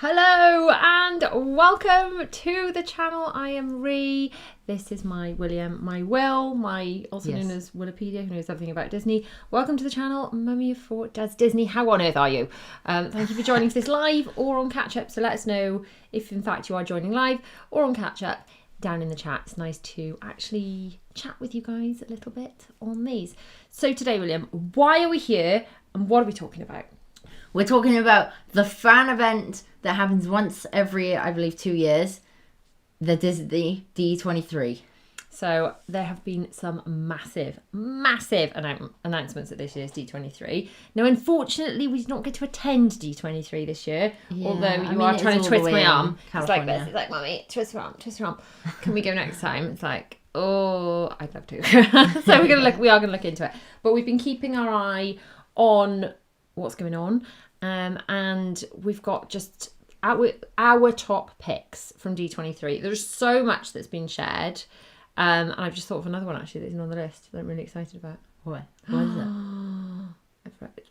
Hello and welcome to the channel. I am Ree. This is my William, my Will, my also known as Will-apedia, who knows everything about Disney. Welcome to the channel, Mummy of Four Does Disney. How on earth are you? Thank you for joining us this live or on catch up. So let us know if in fact you are joining live or on catch up down in the chat. It's nice to actually chat with you guys a little bit on these. So today, William, why are we here and what are we talking about? We're talking about the fan event that happens once every, I believe, 2 years. The Disney D23. So there have been some massive announcements at this year's D23. Now, unfortunately, we did not get to attend D23 this year. Yeah, although you are trying to twist my arm. It's like this. It's like, Mummy, twist your arm, twist your arm. Can we go next time? It's like, oh, I'd love to. So we are gonna look into it. But we've been keeping our eye on what's going on, and we've got just our top picks from D23. There's so much that's been shared, and I've just thought of another one actually that isn't on the list that I'm really excited about. What is it? I'm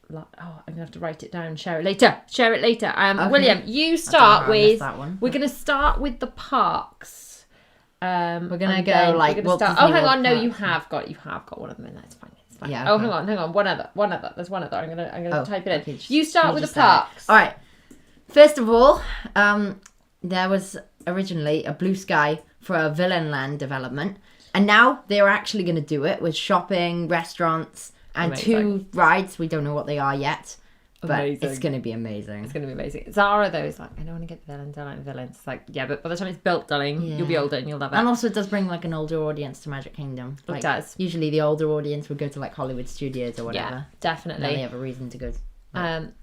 gonna have to write it down. Share it later. Okay. William, you start with that one. We're gonna start with the parks. We're gonna go like Hang on. No, you have got one of them in there. It's fine. Yeah. Okay. Oh, hang on. One other. There's one other. I'm gonna type it in. Okay, you start with the parks. All right. First of all, there was originally a blue sky for a Villainland development, and now they're actually going to do it with shopping, restaurants, and two rides. We don't know what they are yet, but it's going to be amazing. It's going to be amazing. Zara, though, is like, I don't want to get the villains. I like the villains. It's like, yeah, but by the time it's built, darling, you'll be older and you'll love it. And also, it does bring like an older audience to Magic Kingdom. Like, it does. Usually, the older audience would go to like Hollywood Studios or whatever. Yeah, definitely. Then they have a reason to go.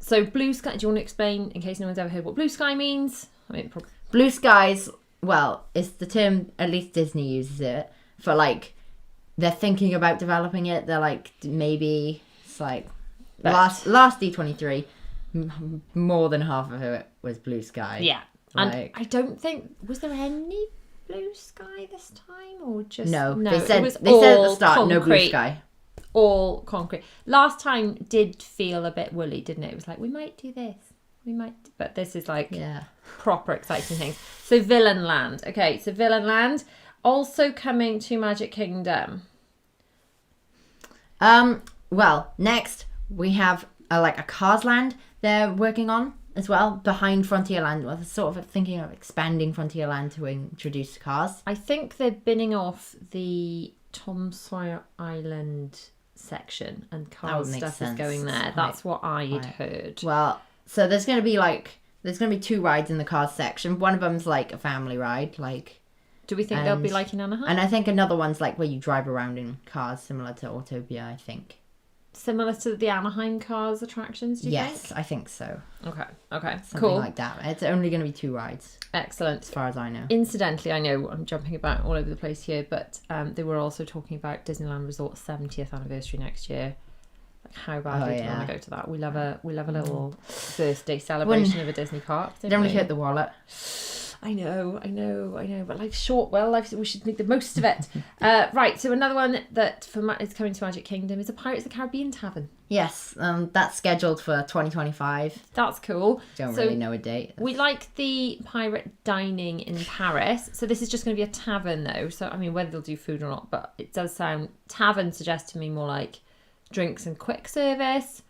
So blue sky. Do you want to explain, in case no one's ever heard, what blue sky means? Blue skies. Well, it's the term, at least Disney uses it for like they're thinking about developing it. They're like maybe it's like last D23. More than half of it was blue sky. Yeah, and I don't think was there any blue sky this time or just no. They said at the start concrete, no blue sky. All concrete. Last time did feel a bit woolly, didn't it? It was like we might do this, but this is like proper exciting things. So Villainland. Okay, so Villainland also coming to Magic Kingdom. Well, next we have a Cars Land they're working on as well behind Frontierland. Well, they're sort of thinking of expanding Frontierland to introduce cars. I think they're binning off the Tom Sawyer Island section and car stuff is going there. That's what I'd heard. Well, so there's going to be two rides in the cars section. One of them's like a family ride. Like, do we think they'll be like in Anaheim? And I think another one's like where you drive around in cars, similar to Autopia, I think. Similar to the Anaheim cars attractions, do you think? Yes, I think so. Okay, something cool. like that. It's only going to be two rides. Excellent. As far as I know. Incidentally, I know I'm jumping about all over the place here, but they were also talking about Disneyland Resort's 70th anniversary next year. Like, how badly do you want to go to that? We love a little birthday celebration of a Disney park. Don't really hurt the wallet. I know, but life's short. Well, we should make the most of it. Right, so another one that is coming to Magic Kingdom is a Pirates of the Caribbean tavern. Yes, that's scheduled for 2025. That's cool. Don't really know a date. We like the pirate dining in Paris. So this is just going to be a tavern, though. So, I mean, whether they'll do food or not, but it does sound... Tavern suggests to me more like drinks and quick service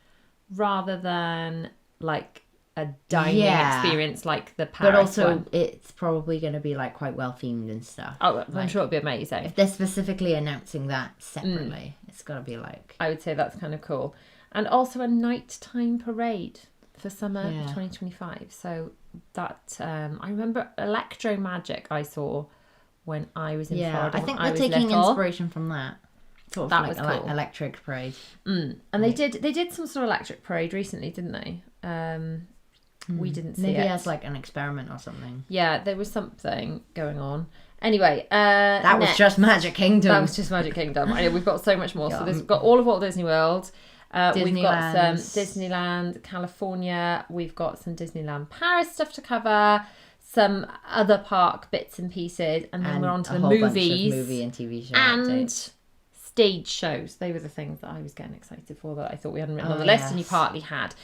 rather than like a dining experience like the Paris But also, one. It's probably going to be like quite well themed and stuff. Oh, I'm sure it'll be amazing. If they're specifically announcing that separately, it's got to be like... I would say that's kind of cool. And also a nighttime parade for summer 2025. So that, I remember Electro Magic I saw when I was in Florida. I think they're taking inspiration from that. Sort of that like was cool. electric parade. And they did some sort of electric parade recently, didn't they? We didn't see Maybe it. as like an experiment or something. Yeah, there was something going on. Anyway, that was just Magic Kingdom. That was just Magic Kingdom. I know we've got so much more. So we've got all of Walt Disney World. We've got some Disneyland California. We've got some Disneyland Paris stuff to cover. Some other park bits and pieces, and then we're on to the movies, movie and TV show and updates. stage shows. They were the things that I was getting excited for that I thought we hadn't written on the list, and you partly had.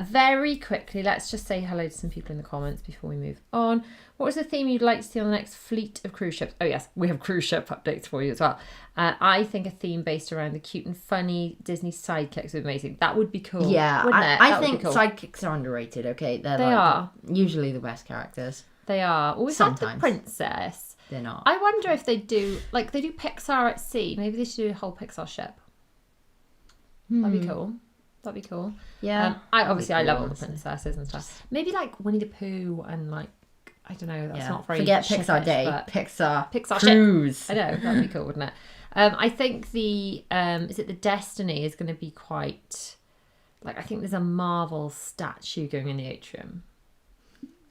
Very quickly, let's just say hello to some people in the comments before we move on. What was the theme you'd like to see on the next fleet of cruise ships? Oh yes, we have cruise ship updates for you as well. I think a theme based around the cute and funny Disney sidekicks would be amazing. That would be cool. Yeah, wouldn't it? I think sidekicks are underrated. Okay, they are usually the best characters. They are. Always like the princess. They're not. I wonder if they do Pixar at sea. Maybe they should do a whole Pixar ship. That'd be cool. That'd be cool. Yeah. I love all the princesses and stuff. Maybe like Winnie the Pooh and like, I don't know. That's not very. Forget Pixar Day. Pixar Cruise. Ship. I know, that'd be cool, wouldn't it? I think the the Destiny is going to be quite like, I think there's a Marvel statue going in the atrium.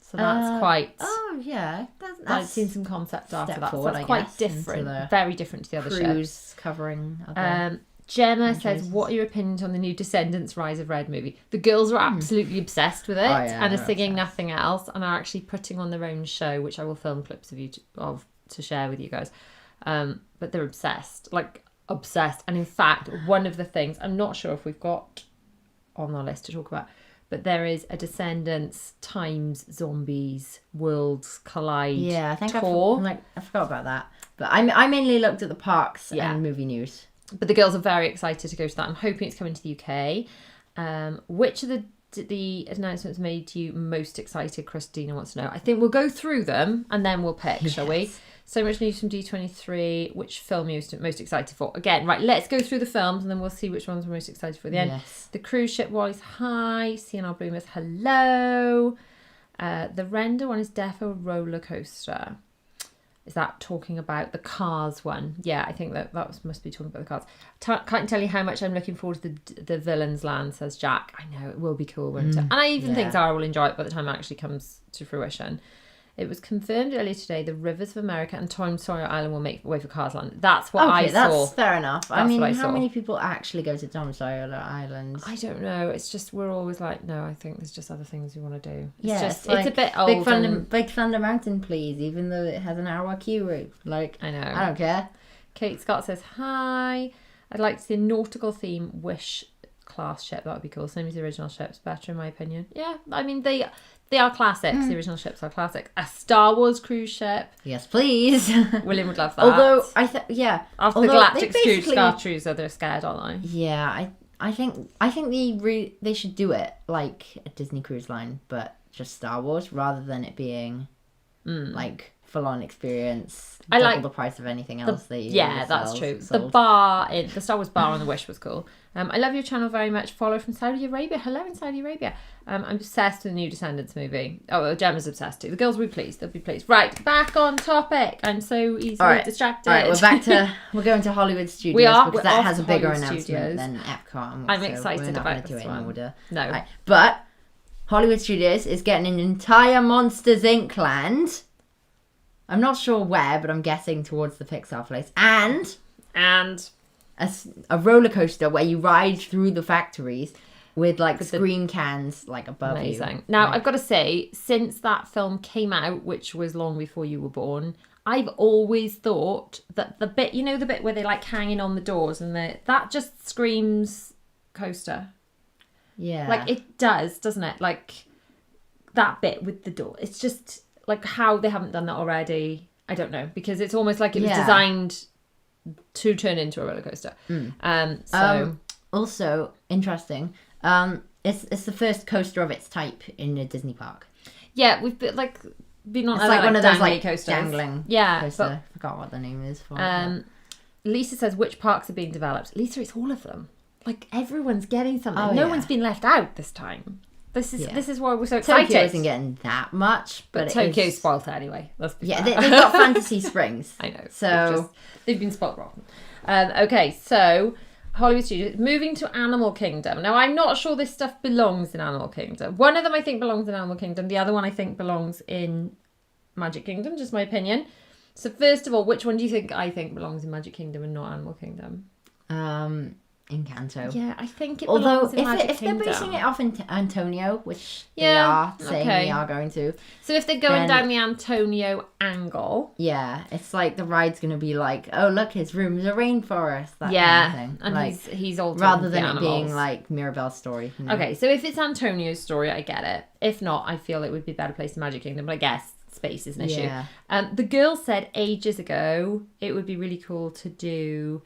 So that's quite. Oh yeah, I've seen some concept art for that. Forward, so that's quite different, very different to the other cruise ships. Covering. Other Gemma says, "What are your opinions on the new Descendants: Rise of Red movie?" The girls are absolutely obsessed with it and are singing nothing else, and are actually putting on their own show, which I will film clips of to share with you guys. But they're obsessed, and in fact, one of the things I'm not sure if we've got on our list to talk about. But there is a Descendants times Zombies Worlds Collide tour. I forgot about that. But I mainly looked at the parks and movie news. But the girls are very excited to go to that. I'm hoping it's coming to the UK. Which of the announcements made you most excited? Christina wants to know. I think we'll go through them and then we'll pick, shall we? So much news from D23. Which film you're most excited for? Again, right, let's go through the films and then we'll see which ones we're most excited for at the end. Yes. The cruise ship Wally's hi. CNR Bloomers, hello. The render one is defo roller coaster. Is that talking about the Cars one? Yeah, I think that must be talking about the Cars. Can't tell you how much I'm looking forward to the Villains Land, says Jack. I know, it will be cool, won't it? And I even think Zara will enjoy it by the time it actually comes to fruition. It was confirmed earlier today the Rivers of America and Tom Sawyer Island will make way for Cars Land. That's what I saw. That's fair enough. I mean, how many people actually go to Tom Sawyer Island? I don't know. It's just, we're always like, no, I think there's just other things we want to do. It's a bit old. Big Thunder Mountain, please, even though it has an hour queue route. I know. I don't care. Kate Scott says, hi. I'd like to see a nautical theme Wish class ship. That would be cool. Same as the original ships. Better in my opinion. Yeah, I mean, they are classics. The original ships are classic. A Star Wars cruise ship. Yes, please. William would love that. Although after the Galactic Cruise, they're scared, aren't they? Yeah, I think they should do it like a Disney Cruise Line, but just Star Wars rather than it being like full-on experience. I double like the price of anything else. That's true. The Star Wars bar on the Wish was cool. I love your channel very much. Follow from Saudi Arabia. Hello in Saudi Arabia. I'm obsessed with the new Descendants movie. Oh, well, Gemma's obsessed too. The girls will be pleased. They'll be pleased. Right, back on topic. I'm so easily distracted. All right, we're going to Hollywood Studios. We are. Because that has a bigger announcement than Epcot. I'm excited about this one. In order. No. Right. But Hollywood Studios is getting an entire Monsters Inc. land. I'm not sure where, but I'm guessing towards the Pixar place. And a roller coaster where you ride through the factories with screen cans above you. Amazing. Now, I've got to say, since that film came out, which was long before you were born, I've always thought that the bit where they hanging on the doors and that just screams coaster. Yeah. It does, doesn't it? That bit with the door. It's just how they haven't done that already. I don't know, because it's almost like it was designed to turn into a roller coaster. Also interesting. It's the first coaster of its type in a Disney park. Yeah, we've been on it's one of those coasters. Dangling. Yeah, coaster. I forgot what the name is for it. Lisa says, which parks are being developed? Lisa, it's all of them. Everyone's getting something. Oh, no one's been left out this time. This is why we're so excited. Tokyo isn't getting that much, but Tokyo's spoiled anyway. They've got Fantasy Springs. I know. So they've been spoiled rotten. Okay, so Hollywood Studios moving to Animal Kingdom. Now, I'm not sure this stuff belongs in Animal Kingdom. One of them I think belongs in Animal Kingdom. The other one I think belongs in Magic Kingdom. Just my opinion. So first of all, which one do you think I think belongs in Magic Kingdom and not Animal Kingdom? Encanto. Yeah, I think it Although belongs in Magic if they're Kingdom. basing it off in Antonio, which they Yeah, are saying okay. they are going to, So if they're going then- down the Antonio angle, yeah, it's like the ride's going to be like, oh look, his room's a rainforest. That yeah, kind of thing. and Like, he's all rather talking to than the it being animals. like Mirabelle's story. You know? Okay, so if it's Antonio's story, I get it. If not, I feel it would be a better place in Magic Kingdom. But I guess space is an issue. Yeah. The girl said ages ago it would be really cool to do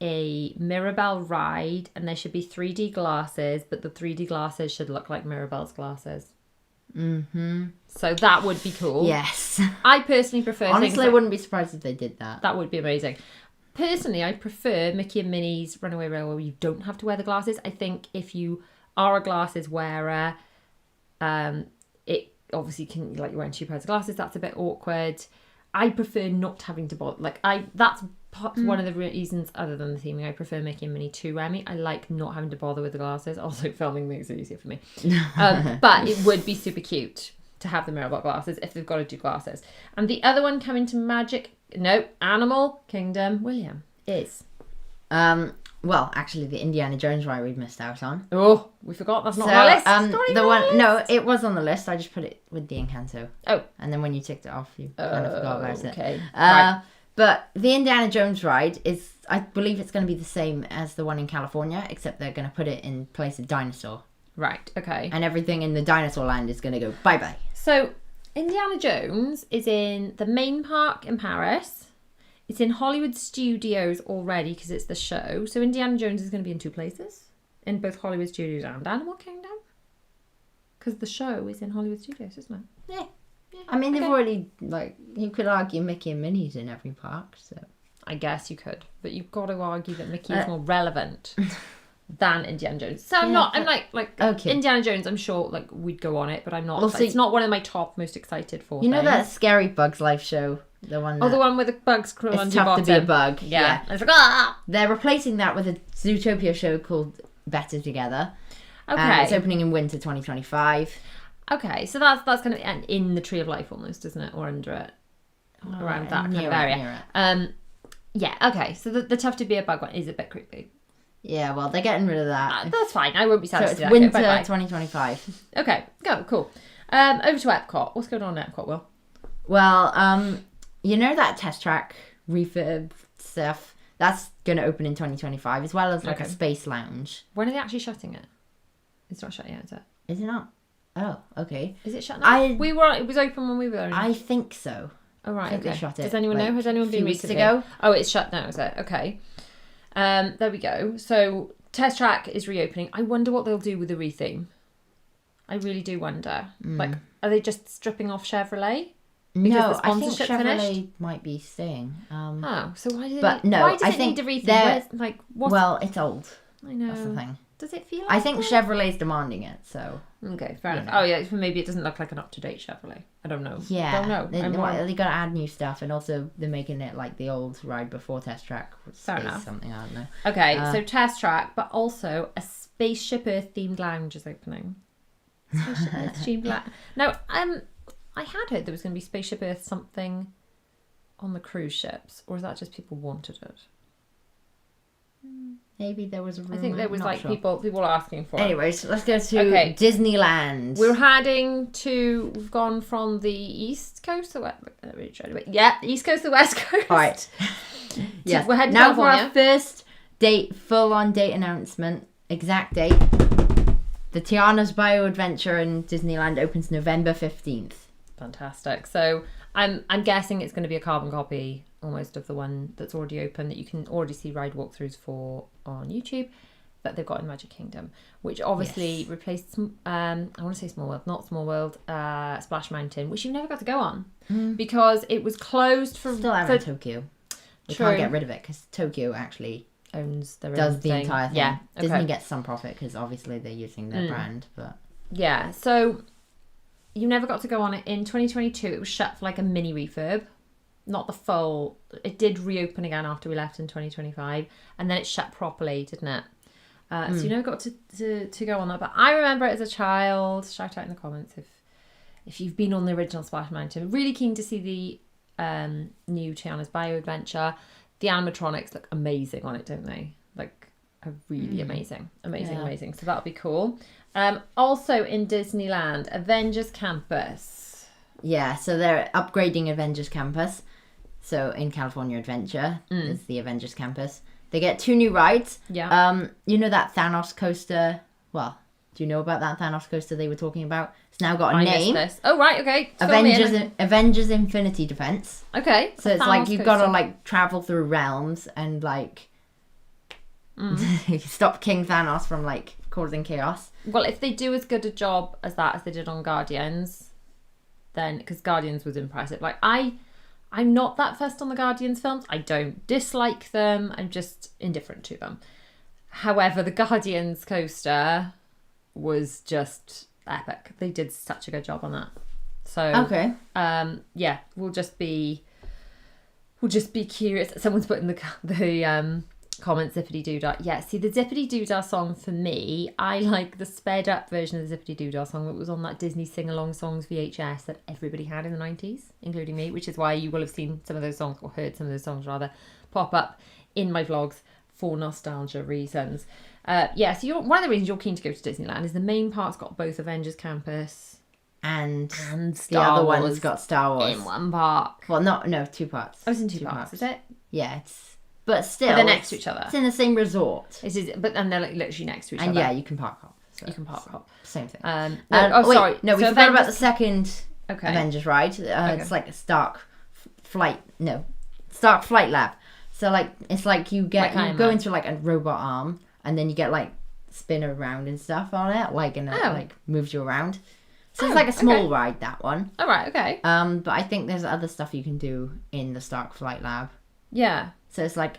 a Mirabelle ride, and there should be 3D glasses, but the 3D glasses should look like Mirabelle's glasses. Mm-hmm. So that would be cool. Yes. I personally prefer. Honestly, I wouldn't be surprised if they did that. That would be amazing. Personally, I prefer Mickey and Minnie's Runaway Railway where you don't have to wear the glasses. I think if you are a glasses wearer, it obviously can, like, you're wearing 2 pairs of glasses. That's a bit awkward. I prefer not having to bother. Like, that's one of the reasons, other than the theming, I prefer Mickey and Minnie to Remy. I like not having to bother with the glasses. Also, filming makes it easier for me. But it would be super cute to have the Mirabelle glasses if they've got to do glasses. And the other one coming to Animal Kingdom, William, is... Well, actually, the Indiana Jones ride we've missed out on. Oh, we forgot. That's not on our list. No, it was on the list. I just put it with the Encanto. Oh. And then when you ticked it off, you kind of forgot about it. Okay. Right. But the Indiana Jones ride is, I believe it's going to be the same as the one in California, except they're going to put it in place of dinosaur. Right, okay. And everything in the dinosaur land is going to go bye-bye. So, Indiana Jones is in the main park in Paris. It's in Hollywood Studios already because it's the show. So Indiana Jones is going to be in 2 places. In both Hollywood Studios and Animal Kingdom. Because the show is in Hollywood Studios, isn't it? Yeah. I mean, they've already, like, you could argue Mickey and Minnie's in every park, so... I guess you could. But you've got to argue that Mickey is more relevant than Indiana Jones. So I'm okay. Indiana Jones, I'm sure, like, we'd go on it, but I'm not. Also, it's not one of my top most excited for. You know things. that scary Bugs Life show? The one that... Oh, the one with the bugs crawling on It's your tough bottom. to be a bug. Yeah. I was like, ah! They're replacing that with a Zootopia show called Better Together. Okay. It's opening in winter 2025. Okay, so that's kind of in the Tree of Life almost, isn't it? Or under it. Around that kind of area. Yeah, okay. So the tough to be a bug one is a bit creepy. Yeah, well, they're getting rid of that. That's fine. I won't be sad So to see it's that. winter Bye-bye. 2025. Okay, go, cool. Over to Epcot. What's going on at Epcot, Will? Well, you know that test track refurb stuff? That's going to open in 2025, as well as like a space lounge. When are they actually shutting it? It's not shut yet, is it? Is it not? Oh, okay. Is it shut now? It was open when we were there. I think so. Oh, right, I think okay. they shut it. Does anyone know? Has anyone been weeks recently? ago? Oh, it's shut now, is it? Okay. There we go. So, Test Track is reopening. I wonder what they'll do with the retheme. I really do wonder. Like, are they just stripping off Chevrolet? Because No, the sponsorship I think Chevrolet finished? might be staying. Oh, so why did but it, no, why does I it think need a retheme? they're- What's, Well, it's old. I know. That's the thing. Does it feel like I think that? Chevrolet's demanding it, so... Okay, fair enough. know. Oh, yeah, maybe it doesn't look like an up-to-date Chevrolet. I don't know. Yeah. Don't know. They got to add new stuff, and also they're making it like the old ride before Test Track. Fair enough. Something, I don't know. Okay, so Test Track, but also a Spaceship Earth themed lounge is opening. Spaceship Earth themed lounge. Now, I had heard there was going to be Spaceship Earth something on the cruise ships, or is that just people wanted it? Maybe there was a rumor. I think there was not sure. people asking for it. Anyways, let's go to Okay. Disneyland. We've gone from the East Coast to East Coast to West Coast. All right. Yes. We're heading to now for California. our first date, full-on date announcement. Exact date. The Tiana's Bio Adventure in Disneyland opens November 15th. Fantastic. So I'm guessing it's going to be a carbon copy almost of the one that's already open that you can already see ride walkthroughs for on YouTube that they've got in Magic Kingdom, which obviously replaced I want to say Small World, not Small World, Splash Mountain, which you never got to go on because it was closed for Still out in Tokyo. We True. can't get rid of it because Tokyo actually owns their does own the thing. entire thing. Yeah, okay. Disney gets some profit because obviously they're using their brand, but Yeah, so you never got to go on it in 2022. It was shut for like a mini refurb, not the full. It did reopen again after we left in 2025, and then it shut properly, didn't it? So you never got to go on that. But I remember it as a child. Shout out in the comments if you've been on the original Splash Mountain. Really keen to see the new Tiana's Bio Adventure. The animatronics look amazing on it, don't they? Like are really amazing. So that'll be cool. Also in Disneyland, Avengers Campus. Yeah, so they're upgrading Avengers Campus. So in California Adventure, it's the Avengers Campus. They get 2 new rides. Yeah. You know that Thanos coaster? Well, do you know about that Thanos coaster they were talking about? It's now got a name. Missed this. Oh, right, okay. Fill me in. Avengers Infinity Defense. Okay. So it's like you've got to like travel through realms and like stop King Thanos from like causing chaos. Well, if they do as good a job as that as they did on Guardians, then because Guardians was impressive. Like I'm not that fussed on the Guardians films. I don't dislike them. I'm just indifferent to them. However, the Guardians coaster was just epic. They did such a good job on that. So okay. Yeah, we'll just be curious. Someone's put in the comments Zippity Doodah. Yeah, see the Zippity Doodah song for me, I like the sped up version of the Zippity Doodah song that was on that Disney Sing Along Songs VHS that everybody had in the 90s, including me, which is why you will have seen some of those songs, or heard some of those songs rather, pop up in my vlogs for nostalgia reasons. Yeah, so one of the reasons you're keen to go to Disneyland is the main park's got both Avengers Campus and Star the other Wars one's got Star Wars in one park. Well, no, 2 parts. I was in two parts, is it? Yeah, but still, they're next to each other. It's in the same resort. And they're like literally next to each and other. yeah, you can park hop. So you can park hop. Same thing. Sorry. No, we so forgot about the second Okay. Avengers ride. It's like a Stark Flight Lab. So like it's like you go into like a robot arm, and then you get like spin around and stuff on it, like and it like moves you around. So it's like a small ride, that one. All right, okay. But I think there's other stuff you can do in the Stark Flight Lab. Yeah. So it's like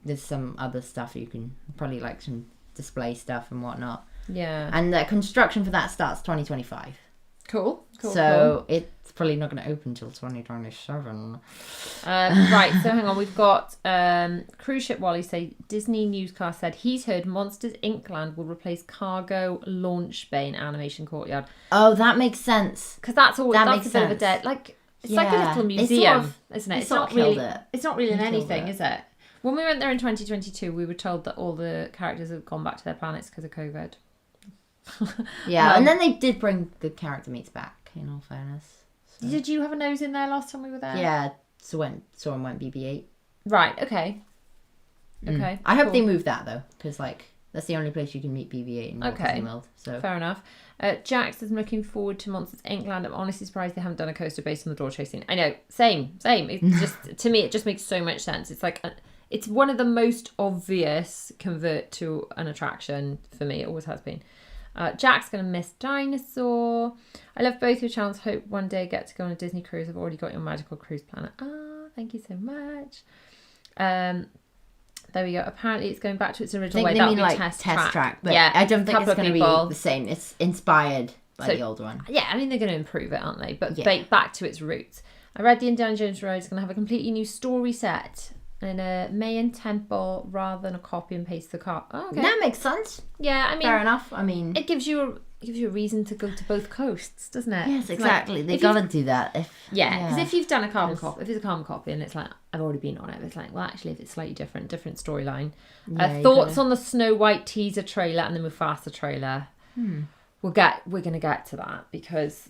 there's some other stuff you can probably like some display stuff and whatnot. Yeah. And the construction for that starts 2025. Cool. So it's probably not going to open until 2027. Right, so hang on. We've got Cruise Ship Wally say Disney Newscast said he's heard Monsters Inc. Land will replace Cargo Launch Bay in Animation Courtyard. Oh, that makes sense. Because that's a bit of a dead... Like, it's like a little museum, isn't it? It's not really in anything, is it? When we went there in 2022, we were told that all the characters have gone back to their planets because of COVID. Yeah, and then they did bring the character meets back, in all fairness. So. Did you have a nose in there last time we were there? Yeah, saw him went BB-8. Right, okay. Okay. I hope they move that, though, because, like, that's the only place you can meet BB-8 in Walt Disney World. So. Fair enough. Jax is looking forward to Monsters Inc. Land. I'm honestly surprised they haven't done a coaster based on the door chasing. I know, same. It's just, to me, it just makes so much sense. It's like, it's one of the most obvious convert to an attraction for me. It always has been. Jack's going to miss Dinosaur. I love both your channels. Hope one day I get to go on a Disney cruise. I've already got your magical cruise planet. Thank you so much. There we go. Apparently it's going back to its original way. That would be like test track. But yeah, I don't think it's going to be the same. It's inspired by the old one. Yeah, I mean, they're going to improve it, aren't they? But back to its roots. I read the Indiana Jones Road is going to have a completely new story set in a Mayan temple rather than a copy and paste the car. Oh, okay. That makes sense. Yeah, I mean, fair enough. I mean, it gives you a reason to go to both coasts, doesn't it? Yes, exactly. Like, they gotta do that. Because if you've done a carbon copy, if it's a carbon copy and it's like I've already been on it, it's like, well, actually, if it's slightly different storyline. Thoughts on the Snow White teaser trailer and the Mufasa trailer? We're gonna get to that because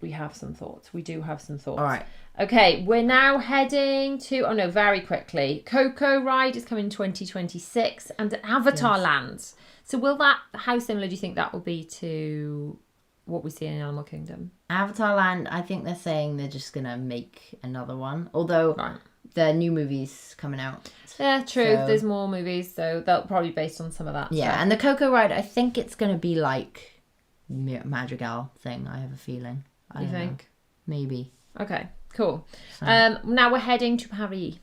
we have some thoughts. We do have some thoughts. All right. Okay, we're now heading to, very quickly. Coco Ride is coming in 2026 and Avatar Land. So how similar do you think that will be to what we see in Animal Kingdom? Avatar Land, I think they're saying they're just going to make another one. Although the new movie's coming out. Yeah, true. So, there's more movies, so they'll probably be based on some of that. Yeah, and the Coco Ride, I think it's going to be like Madrigal thing, I have a feeling. I don't know. Maybe. Okay. Cool. Now we're heading to Paris.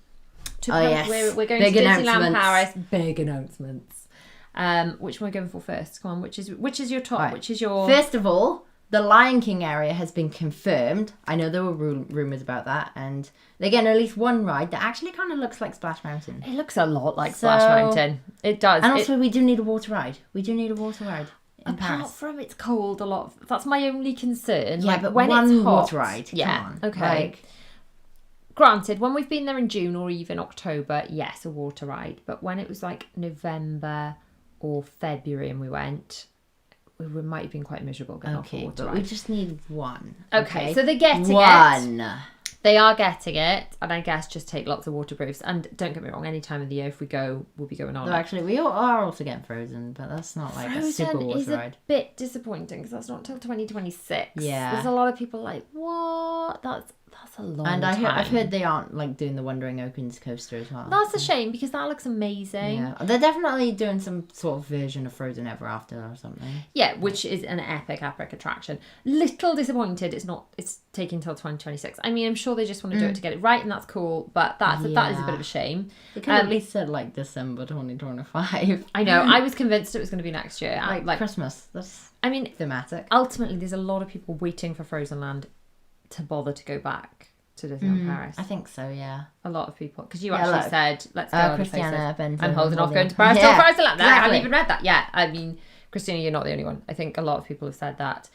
Yes. We're going to Disneyland Paris. Big announcements. Which one are we going for first? Come on. Which is your top? Right. Which is your? First of all, the Lion King area has been confirmed. I know there were rumors about that, and they're getting at least one ride that actually kind of looks like Splash Mountain. It looks a lot like Splash Mountain. It does. And also, we do need a water ride. Apart from it's cold a lot. That's my only concern. Yeah, but when it's hot, water ride. Yeah. Come on. Okay. granted, when we've been there in June or even October, yes, a water ride. But when it was like November or February and we went, we might have been quite miserable going off a water ride. We just need one. Okay, so they're getting it. One. They are getting it, and I guess just take lots of waterproofs. And don't get me wrong, any time of the year if we go, we'll be going on. No, actually, we are also getting Frozen, but that's not like a super water is ride. A bit disappointing because that's not until 2026. Yeah, there's a lot of people like, what? That's a long time. And I've heard they aren't like doing the Wandering Opens coaster as well. That's a shame because that looks amazing. Yeah, they're definitely doing some sort of version of Frozen Ever After or something. Yeah, which is an epic attraction. Little disappointed it's taking till 2026. I mean, I'm sure they just want to do it to get it right, and that's cool. But that is a bit of a shame. They could at least said like December 2025. I know. I was convinced it was going to be next year. Like Christmas. That's thematic. Ultimately, there's a lot of people waiting for Frozen Land to bother to go back to Disneyland Paris. I think so, yeah. A lot of people. Because you actually said, let's go other Christiana places. Benton, I'm holding off going to Paris till Frozen Land. I haven't even read that yet. I mean, Christina, you're not the only one. I think a lot of people have said that.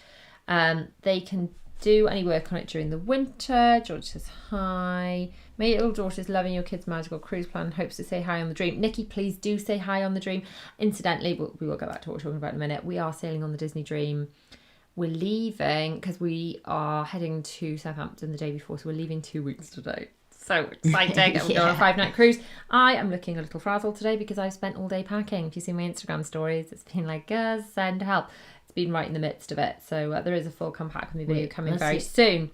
They can do any work on it during the winter. George says hi. My little daughter's loving your kids' magical cruise plan. Hopes to say hi on the Dream. Nikki, please do say hi on the Dream. Incidentally, we will go back to what we're talking about in a minute. We are sailing on the Disney Dream. We're leaving because we are heading to Southampton the day before, so we're leaving 2 weeks today. So exciting. And we're going on a 5-night cruise. I am looking a little frazzled today because I've spent all day packing. If you see my Instagram stories, it's been like, send help. It's been right in the midst of it. So there is a full come pack with me video coming very soon.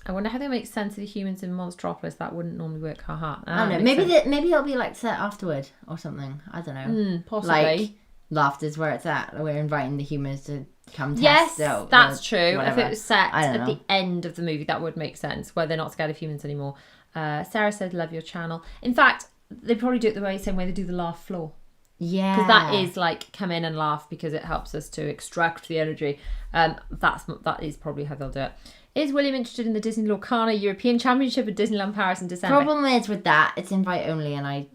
I wonder how they make sense of the humans in Monstropolis. That wouldn't normally work. Haha. I don't know. Maybe it'll be like set afterward or something. I don't know. Possibly. Like Laughter's where it's at. We're inviting the humans to come yes, test out. That's true. Whatever. If it was set at the end of the movie, that would make sense, where they're not scared of humans anymore. Sarah said, love your channel. In fact, they probably do it the same way they do the laugh floor. Yeah. Because that is like, come in and laugh because it helps us to extract the energy. That is probably how they'll do it. Is William interested in the Disney Lorcana European Championship at Disneyland Paris in December? Problem is with that, it's invite only, and I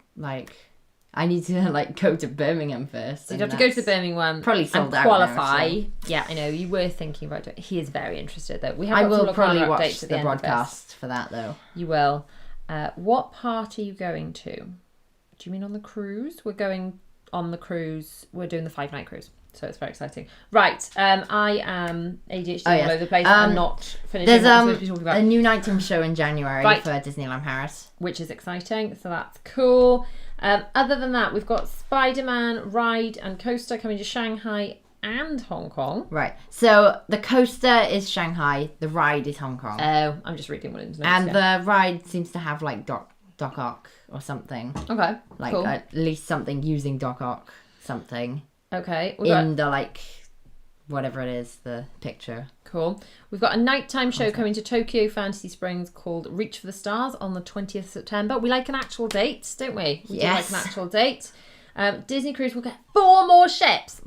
need to go to Birmingham first. So you'd have to go to the Birmingham one, probably sold out qualify. Now, so. Yeah, I know you were thinking about it. He is very interested though. I will probably watch the broadcast for that though. You will. What part are you going to? Do you mean on the cruise? We're going on the cruise. We're doing the 5-night cruise. So it's very exciting. Right, I am ADHD all over the place. I'm not finishing what I'm supposed to be talking about. A new nighttime show in January for Disneyland Paris. Which is exciting, so that's cool. Other than that, we've got Spider-Man ride and coaster coming to Shanghai and Hong Kong. Right, so the coaster is Shanghai, the ride is Hong Kong. Oh, I'm just reading William's notes. And the ride seems to have like Doc Ock or something. Okay, like cool. At least something using Doc Ock, something. Okay. In the like, whatever it is, the picture. Cool. We've got a nighttime show coming to Tokyo Fantasy Springs called Reach for the Stars on the 20th of September. We like an actual date, don't we? We do like an actual date. Disney Cruise will get 4 more ships.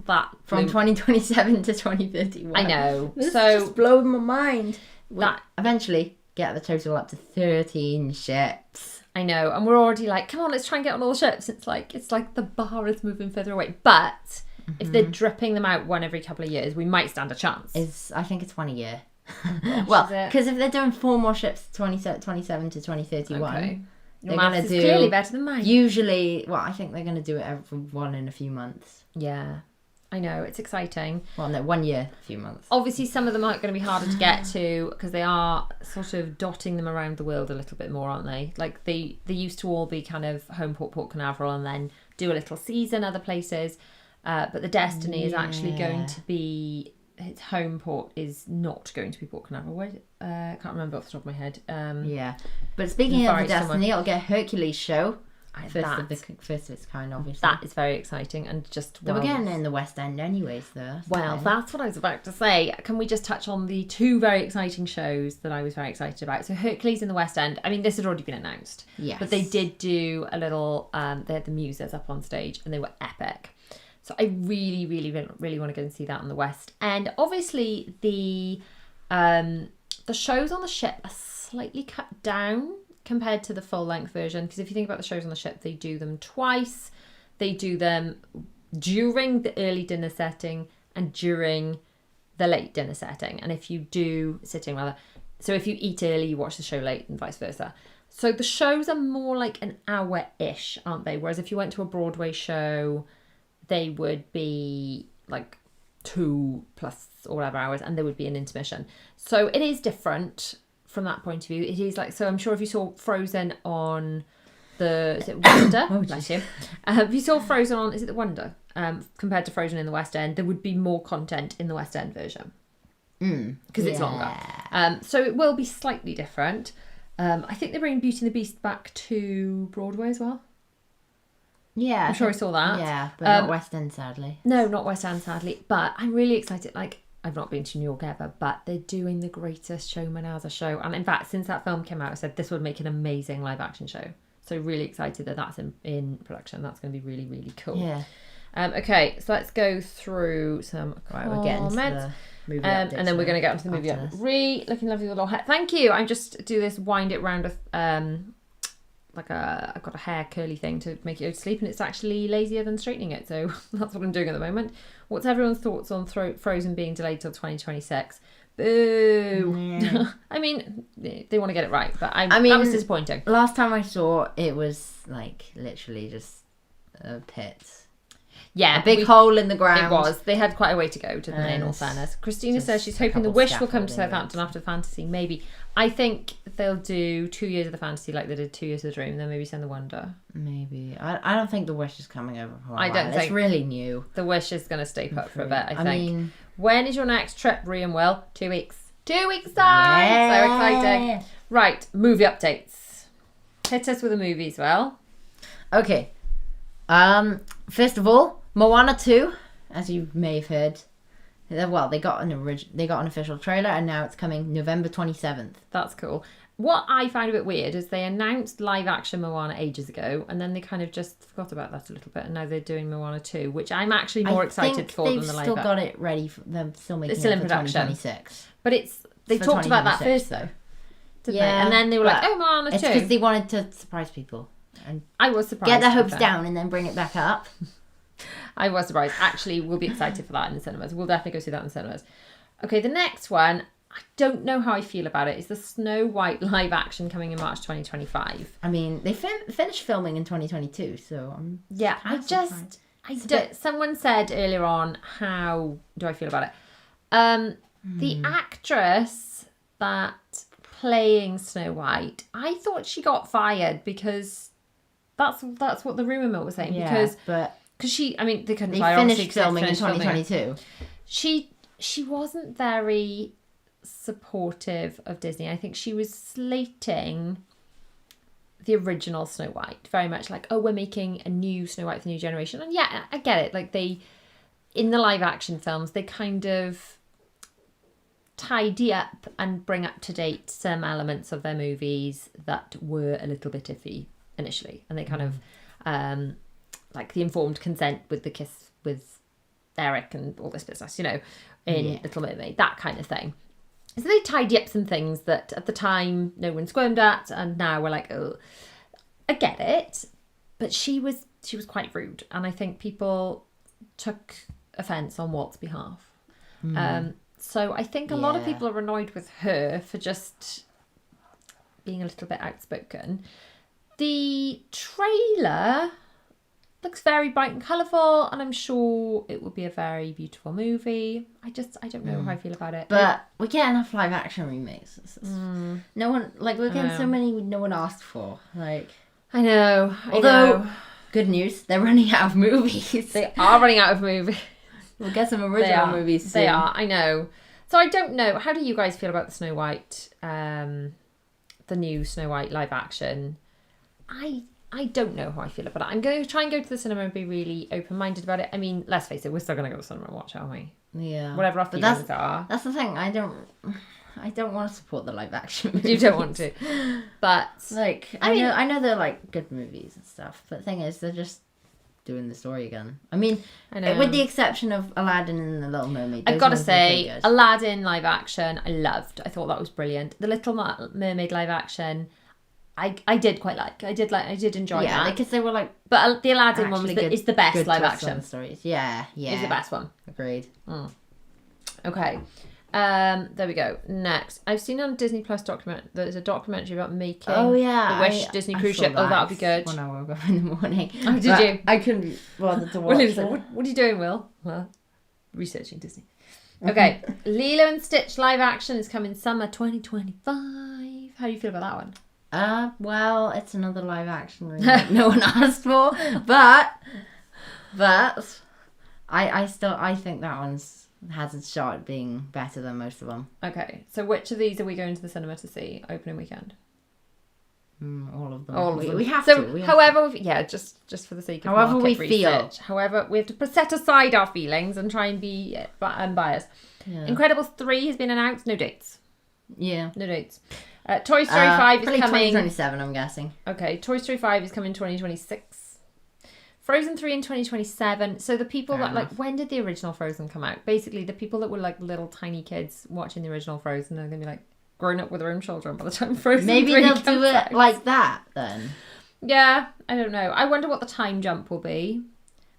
From 2027 to 2031. I know. This just blows my mind. That eventually get the total up to 13 ships. I know, and we're already like, come on, let's try and get on all the ships. It's like the bar is moving further away. But if they're dripping them out one every couple of years, we might stand a chance. I think it's 1 a year. Gosh, well, because if they're doing 4 more ships, 27 to 2031, okay. They're going to do clearly better than mine. Usually, well, I think they're going to do it every one in a few months. Yeah, I know, it's exciting. Well, no, 1 year, a few months. Obviously, some of them are going to be harder to get to because they are sort of dotting them around the world a little bit more, aren't they? Like they used to all be kind of Homeport, Port Canaveral, and then do a little season other places. But the Destiny is actually going to be, its home port is not going to be Port Canaveral. I can't remember off the top of my head. Yeah. But speaking of the Destiny, it'll get a Hercules show. First of its kind, obviously. That is very exciting. And just they were getting it in the West End anyways, though. Well, that's what I was about to say. Can we just touch on the 2 very exciting shows that I was very excited about? So Hercules in the West End. I mean, this had already been announced. Yes. But they did do a little, they had the Muses up on stage and they were epic. So I really, really, really want to go and see that on the West End. Obviously, the shows on the ship are slightly cut down compared to the full-length version. Because if you think about the shows on the ship, they do them twice. They do them during the early dinner setting and during the late dinner setting. And if you do, so if you eat early, you watch the show late and vice versa. So the shows are more like an hour-ish, aren't they? Whereas if you went to a Broadway show, they would be like 2 plus or whatever hours, and there would be an intermission. So it is different from that point of view. It is like, so I'm sure if you saw Frozen on is it Wonder? Bless you. If you saw Frozen on, is it the Wonder? Compared to Frozen in the West End, there would be more content in the West End version. Because it's longer. So it will be slightly different. I think they're bringing Beauty and the Beast back to Broadway as well. Yeah. I'm sure I saw that. Yeah, but not West End, sadly. No, not West End, sadly. But I'm really excited. Like, I've not been to New York ever, but they're doing The Greatest Showman as a show. And in fact, since that film came out, I said this would make an amazing live action show. So really excited that that's in production. That's going to be really, really cool. Yeah. Okay, so let's go through some comments. We're getting to the movie updates and then we're going to get onto the movie. Looking lovely with a hair. Thank you. I just do this wind it round with I've got a hair curly thing to make it go to sleep, and it's actually lazier than straightening it. So that's what I'm doing at the moment. What's everyone's thoughts on Frozen being delayed till 2026? Boo. Yeah. I mean, they want to get it right, but I mean, that was disappointing. Last time I saw it was like literally just a pit. Yeah, a big hole in the ground. It was. They had quite a way to go, didn't they, in all fairness? Christina says she's hoping the Wish will come to Southampton after the Fantasy. Maybe. I think they'll do 2 years of the Fantasy like they did 2 years of the Dream, and then maybe send the Wonder. Maybe. I don't think the Wish is coming over for a while. I don't think. It's really new. The Wish is going to stay put for a bit, I think. Mean, when is your next trip, Rhea and Will? 2 weeks. 2 weeks time! Yeah. So exciting. Right, movie updates. Hit us with a movie as well. Okay. First of all, Moana 2, as you may have heard. Well, they got an official trailer, and now it's coming November 27th. That's cool. What I find a bit weird is they announced live action Moana ages ago, and then they kind of just forgot about that a little bit, and now they're doing Moana 2, which I'm actually more excited for than the live action. They've still got it ready. They're still making it in for production. 2026. But they talked about that first, though. Didn't they? And then they were like, oh, Moana 2. It's because they wanted to surprise people. And I was surprised. Get their hopes down and then bring it back up. I was surprised. Actually, we'll be excited for that in the cinemas. We'll definitely go see that in the cinemas. Okay, the next one, I don't know how I feel about it. It's the Snow White live action coming in March 2025. I mean, they finished filming in 2022, so yeah. Someone said earlier on, how do I feel about it? The actress that playing Snow White, I thought she got fired because that's what the rumor mill was saying. Yeah, because she, I mean, they couldn't. They finished filming in 2022. She wasn't very supportive of Disney. I think she was slating the original Snow White, very much like, oh, we're making a new Snow White for the new generation. And yeah, I get it. Like in the live action films, they kind of tidy up and bring up to date some elements of their movies that were a little bit iffy initially, and they kind of like the informed consent with the kiss with Eric and all this business, in Little Mermaid, that kind of thing. So they tidy up some things that at the time no one squirmed at, and now we're like, oh, I get it, but she was quite rude, and I think people took offence on Walt's behalf. So I think a lot of people are annoyed with her for just being a little bit outspoken. The trailer looks very bright and colourful, and I'm sure it will be a very beautiful movie. I don't know how I feel about it. But we get enough live action remakes. No one, we're getting so many no one asked for. I know. Although, good news, they're running out of movies. They are running out of movies. We'll get some original movies soon. They are, I know. So I don't know. How do you guys feel about the Snow White, the new Snow White live action? I don't know how I feel about it. I'm going to try and go to the cinema and be really open-minded about it. I mean, let's face it, we're still going to go to the cinema and watch, aren't we? Yeah. Whatever our feelings are. That's the thing. I don't want to support the live action movies. You don't want to. But I know they're good movies and stuff, but the thing is, they're just doing the story again. I mean, with the exception of Aladdin and the Little Mermaid. I've got to say, Aladdin live action, I loved. I thought that was brilliant. The Little Mermaid live action, I did quite like. I did enjoy that. Yeah, because they were but the Aladdin one is the best live action. Stories. Yeah. It's the best one. Agreed. Okay. There we go. Next, I've seen on Disney Plus there's a documentary about making the Wish Disney cruise ship. Oh, that would be good. When I woke up in the morning. Oh, did you? I couldn't be bothered to watch William's like, what are you doing, Will? Well, researching Disney. Okay, Lilo and Stitch live action is coming summer 2025. How do you feel about that one? Well, it's another live action remake no one asked for, but I think that has a shot at being better than most of them. Okay, so which of these are we going to the cinema to see opening weekend? All of them. All of them. We have so, to. However, just for the sake of however we research. feel. However, we have to set aside our feelings and try and be unbiased. Yeah. Incredibles 3 has been announced. No dates. Yeah. No dates. Toy Story 5 is coming. 2027, I'm guessing. Okay, Toy Story 5 is coming 2026. Frozen 3 in 2027. So the people Fair that enough. when did the original Frozen come out? Basically, the people that were like little tiny kids watching the original Frozen, they're gonna be like grown up with their own children by the time Frozen. Maybe 3 they'll comes do it out. like that then. Yeah, I don't know. I wonder what the time jump will be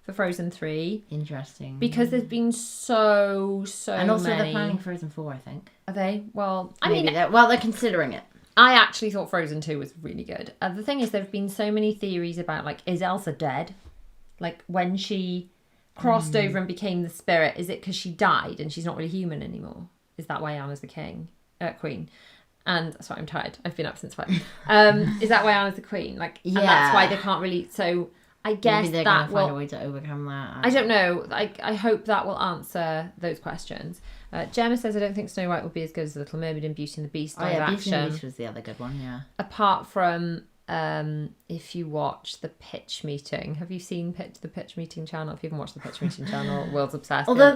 for Frozen 3 Interesting. because there's been so and also many. they're planning Frozen 4, I think. Are they? Well, I Maybe mean, they're considering it. I actually thought Frozen 2 was really good. The thing is, there have been so many theories about, like, is Elsa dead? Like, when she crossed over and became the spirit, is it because she died and she's not really human anymore? Is that why Anna's the queen? And sorry, I'm tired. I've been up since 5. Is that why Anna's the queen? Like, and that's why they can't really. So I guess Maybe they're that gonna will find a way to overcome that. I don't know. I hope that will answer those questions. Gemma says, I don't think Snow White will be as good as The Little Mermaid and Beauty and the Beast live Beauty and action. the Beast was the other good one, yeah. Apart from if you watch the pitch meeting. Have you seen the pitch meeting channel? If you haven't watched the pitch meeting channel, Will's obsessed. Although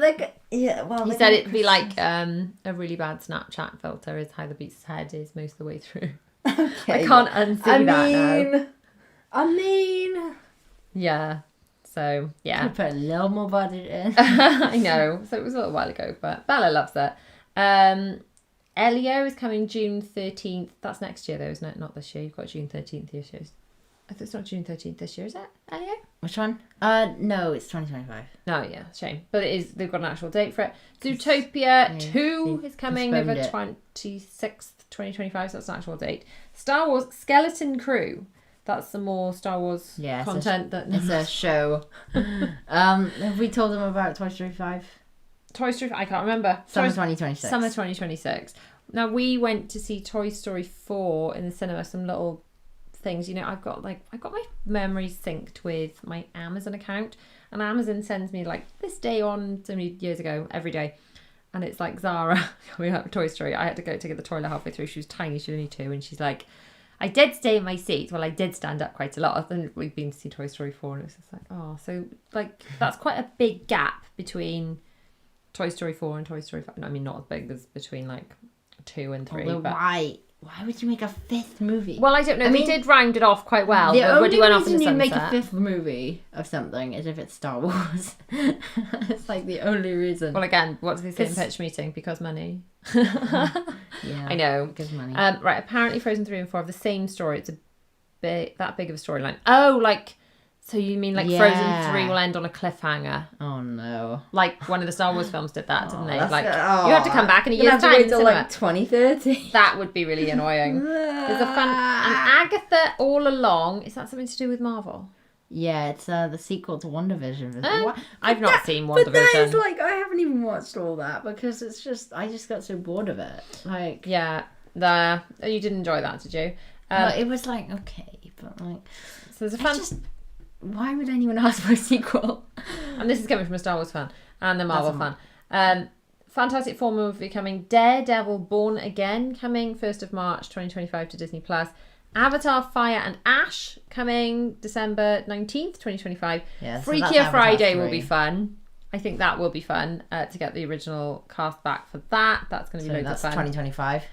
he said it'd be like a really bad Snapchat filter is how the Beast's head is most of the way through. Okay. I can't unsee that now. I mean... Yeah. So, yeah. Could put a little more budget in. I know. So it was a little while ago, but Bella loves it. Elio is coming June 13th. That's next year, though, isn't it? Not this year. You've got June 13th this year. I thought it's not June 13th this year, is it, Elio? Which one? No, it's 2025. No, yeah, shame. But it is. They've got an actual date for it. Zootopia 2 is coming November 26th, 2025. So that's an actual date. Star Wars Skeleton Crew. That's some more Star Wars content. It's a show. Have we told them about Toy Story 5? Toy Story, I can't remember. Summer 2026. Summer 2026. Now, we went to see Toy Story 4 in the cinema, some little things. You know, I've got my memories synced with my Amazon account, and Amazon sends me, like, this day on so many years ago, every day. And it's like Zara coming out of Toy Story. I had to go to get the toilet halfway through. She was tiny, she was only 2, and she's like, I did stay in my seat. Well, I did stand up quite a lot. And we've been to see Toy Story 4, and it was just like, oh, so, like, that's quite a big gap between Toy Story 4 and Toy Story 5. No, I mean, not as big as between, like, 2 and 3. Although but... why would you make a 5th movie? Well, I don't know. They did round it off quite well. The only went reason you make a 5th movie of something is if it's Star Wars. It's like the only reason. Well, again, what do they say in pitch meeting? Because money. Yeah, I know. Because money. Right, apparently Frozen 3 and 4 have the same story. It's that big of a storyline. Oh, like... So you mean like Frozen 3 will end on a cliffhanger? Oh no! Like one of the Star Wars films did that, didn't they? Like you have to come back in a year's time. Wait till like 2030. That would be really annoying. There's a fun and Agatha all along. Is that something to do with Marvel? Yeah, it's the sequel to WandaVision. I've not seen WandaVision. But that is like I haven't even watched all that because I just got so bored of it. Like you did enjoy that, did you? Well, it was like okay, but like so there's a fun. Why would anyone ask for a sequel? And this is coming from a Star Wars fan and a Marvel fan. Fantastic Four movie coming. Daredevil Born Again coming 1st of March 2025 to Disney+. Avatar Fire and Ash coming December 19th 2025. Yeah, Freakier Friday will be fun. I think that will be fun to get the original cast back for that. That's going to be loads of fun. 2025.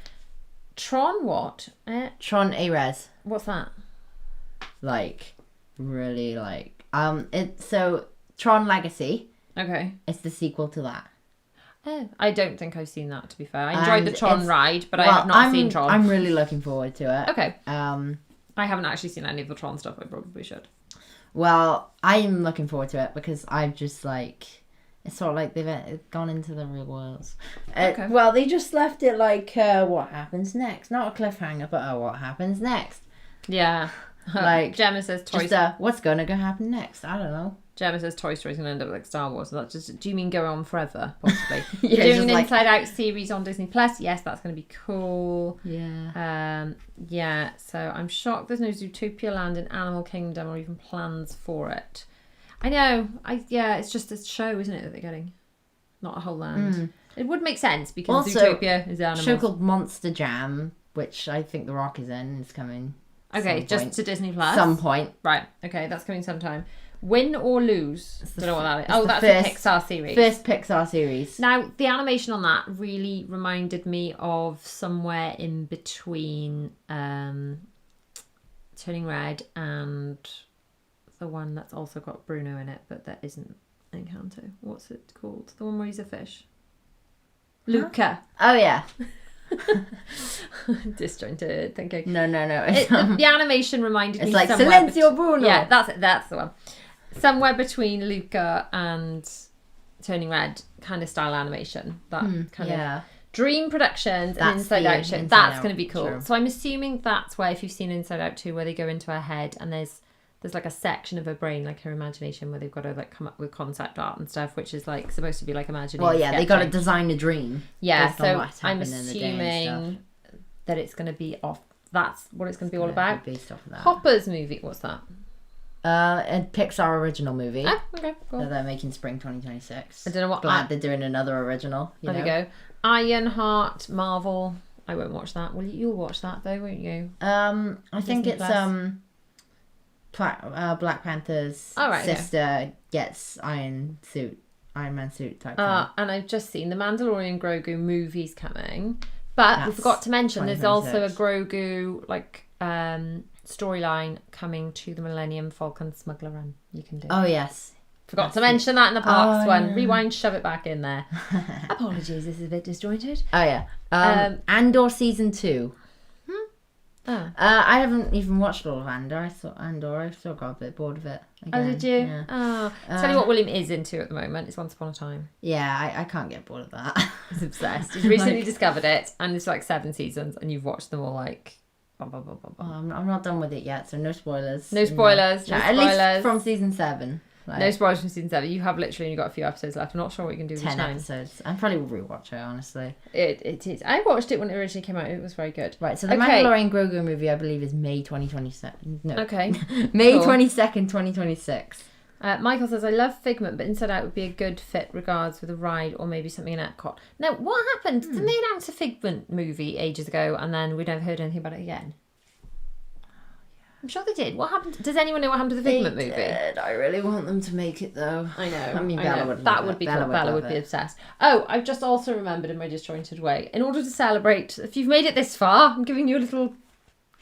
Tron what? Tron A-Res. What's that? Like... really like it's so Tron Legacy. Okay. It's the sequel to that. Oh, I don't think I've seen that, to be fair. I enjoyed the Tron ride, but I have not seen Tron. I'm really looking forward to it. Okay. I haven't actually seen any of the Tron stuff. I probably should. Well, I'm looking forward to it because I've just like It's sort of like they've gone into the real world. Okay. Well, they just left it like, what happens next? Not a cliffhanger, but what happens next? Yeah. Like, Gemma says Toy just what's going to happen next? I don't know. Gemma says Toy Story's going to end up like Star Wars. So that's just, do you mean go on forever, possibly? Yeah, You're doing just an like- Inside Out series on Disney Plus. Yes, that's going to be cool. Yeah. Yeah, so I'm shocked there's no Zootopia Land in Animal Kingdom or even plans for it. I know. It's just a show, isn't it, that they're getting? Not a whole land. It would make sense because Also, Zootopia is animals. A show called Monster Jam, which I think The Rock is in, is coming. Okay, just point. to Disney Plus. Some point. Right. Okay, that's coming sometime. Win or Lose. Don't know what that is. it's Oh, the that's first- a Pixar series. First Pixar series. Now, the animation on that really reminded me of somewhere in between Turning Red and the one that's also got Bruno in it, but that isn't Encanto. What's it called? The one where he's a fish. Luca. Oh, yeah. Disjointed thinking. No. The animation reminded me It's like somewhere Silencio Bruno. Yeah, that's it. That's the one. Somewhere between Luca and Turning Red kind of style animation. That kind of Dream Productions and That's Inside the Out show. Inside That's Out, going to be cool. true. So I'm assuming that's where, if you've seen Inside Out 2, where they go into her head and there's like a section of her brain, like her imagination, where they've got to like come up with concept art and stuff, which is like supposed to be like imagining. Well, yeah, they got to sketching. design a dream. Yeah, based on so what's I'm happened in the day and assuming that it's going to be off. That's what it's going to be all stuff. about. Based off of that. Hopper's movie. What's that? A Pixar original movie Oh, okay, cool. that they're making spring 2026. I don't know what. Glad they're doing another original. There we go. Ironheart, Marvel. I won't watch that. Well, you'll watch that though, won't you? I think Disney it's Plus. Black Panther's Oh, right, okay. sister gets Iron Man suit type thing. And I've just seen the Mandalorian Grogu movies coming, but we That's forgot to mention there's also a 2026. Grogu storyline coming to the Millennium Falcon Smuggler Run. You can do. Oh yes. Forgot to mention that in the parks Oh, one. yeah. Rewind, shove it back in there. Apologies, this is a bit disjointed. Oh yeah. Andor season 2. Oh. I haven't even watched all of Andor. I still got a bit bored of it. Oh, Again. did you? Yeah. Oh. Tell you what William is into at the moment. It's Once Upon a Time. Yeah, I can't get bored of that. He's obsessed. He's recently Like- discovered it, and it's like 7 seasons, and you've watched them all like. Blah, blah, blah, blah, blah. I'm not done with it yet, so no spoilers. No spoilers. No At spoilers. least from season 7. Like, No spoilers from season 7. You have literally only got a few episodes left. I'm not sure what you can do with 10 time. episodes. I'd probably rewatch it, honestly. It is. I watched it when it originally came out. It was very good. Right, so the Okay. Mandalorian Grogu movie, I believe, is May 2027. No. Okay. May Cool. 22nd, 2026. Michael says, I love Figment, but Inside Out would be a good fit regards with a ride or maybe something in Epcot. Now, what happened? Didn't they announce a Figment movie ages ago and then we never heard anything about it again? I'm sure they did. What happened? Does anyone know what happened to the Figment movie? I really want them to make it, though. I know. I mean, I Bella know. would That love would it. be Bella cool. would Bella love would be it. obsessed. Oh, I've just also remembered in my disjointed way. In order to celebrate, if you've made it this far, I'm giving you a little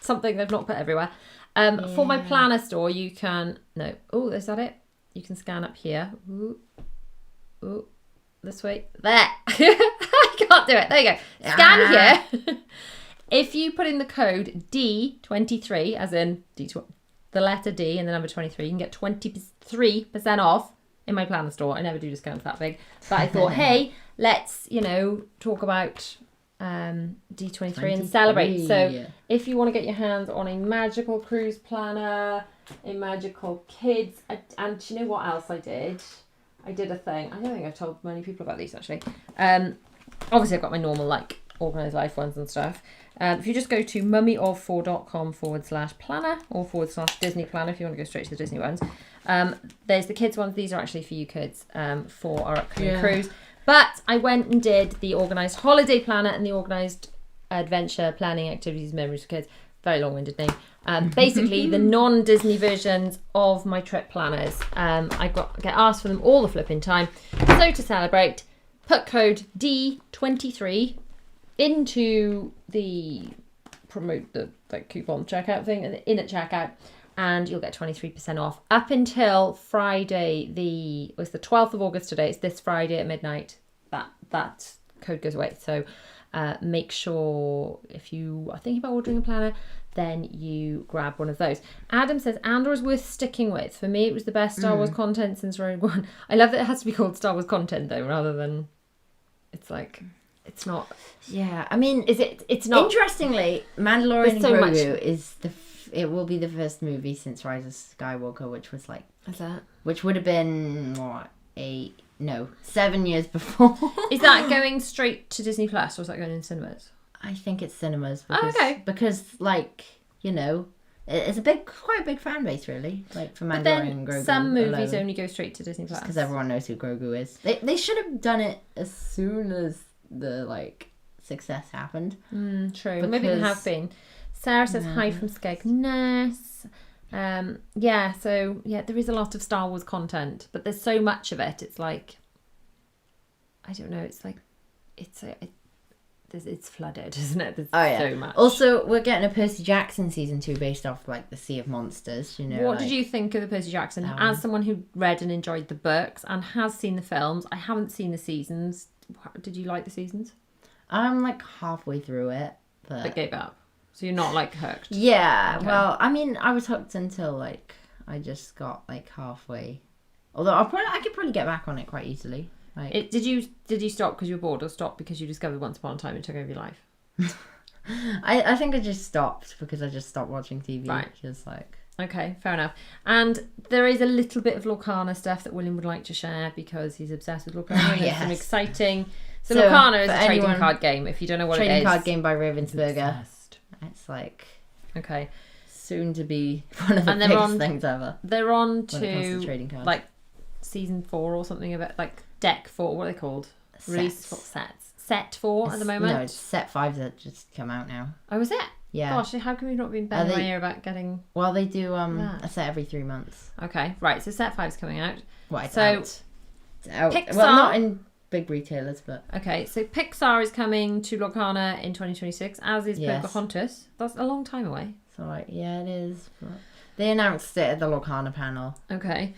something they've not put everywhere. For my planner store, you can... No. Oh, is that it? You can scan up here. Ooh. This way. There. I can't do it. There you go. Scan here. If you put in the code D23, as in the letter D and the number 23, you can get 23% off in my planner store. I never do discounts that big. But I thought, hey, let's, talk about D23 and celebrate. So if you want to get your hands on a magical cruise planner, a magical kids, and do you know what else I did? I did a thing. I don't think I've told many people about these actually. Obviously I've got my normal organised life ones and stuff. If you just go to mummyof4.com/planner or /Disney planner if you want to go straight to the Disney ones. There's the kids ones. These are actually for you kids for our upcoming cruise. But I went and did the organised holiday planner and the organised adventure planning activities memories for kids. Very long-winded name. Basically, the non-Disney versions of my trip planners. I get asked for them all the flipping time. So to celebrate, put code D23 into the coupon checkout thing and in at checkout, and you'll get 23% off up until Friday. It's the 12th of August today. It's this Friday at midnight. That code goes away. So make sure if you are thinking about ordering a planner, then you grab one of those. Adam says Andor is worth sticking with. For me, it was the best Star Wars content since Rogue One. I love that it has to be called Star Wars content though, rather than it's like it's not. Yeah, I mean, It's not. Interestingly, Mandalorian and so Grogu is it will be the first movie since Rise of Skywalker, which was like Is that? which would have been 7 years before. Is that going straight to Disney Plus or is that going in cinemas? I think it's cinemas. Oh, okay. Because like, you know, it's quite a big fan base really. Like for But Mandalorian then and Grogu. some movies only go straight to Disney Plus. Because everyone knows who Grogu is. They should have done it as soon as the like success happened. True. Maybe they have been. Sarah says hi from Skegness. There is a lot of Star Wars content, but there's so much of it. It's like, I don't know. It's like, it's flooded, isn't it? There's so much. Also, we're getting a Percy Jackson season 2 based off like the Sea of Monsters. You know. What did you think of the Percy Jackson? As someone who read and enjoyed the books and has seen the films, I haven't seen the seasons. Did you like the seasons? I'm like halfway through it, but gave up. So you're not like hooked. Yeah. Okay. Well, I mean, I was hooked until like I just got like halfway. Although I could probably get back on it quite easily. Like, did you stop because you were bored or stop because you discovered Once Upon a Time and took over your life? I think I just stopped because I just stopped watching TV. Right. Just like. Okay, fair enough. And there is a little bit of Lorcana stuff that William would like to share because he's obsessed with Lorcana. Yes. Some exciting. So Lorcana is a trading card game. If you don't know what it is, trading card game by Ravensburger. It's like soon to be one of the biggest things ever. They're on to trading cards. Like season 4 or something of it, like deck 4. What are they called? Release sets. Set 4 at the moment. No, it's set 5 that just come out now. Oh, is it? Yeah. Gosh, how come we've not been banging my ear about getting? Well, they do a set every 3 months. Okay, right. So set 5's coming out. Well, it's out. It's out. Pixar. Well, not in big retailers, but okay. So Pixar is coming to Lorcana in 2026, as is Pocahontas. That's a long time away. So it is. But they announced it at the Lorcana panel. Okay.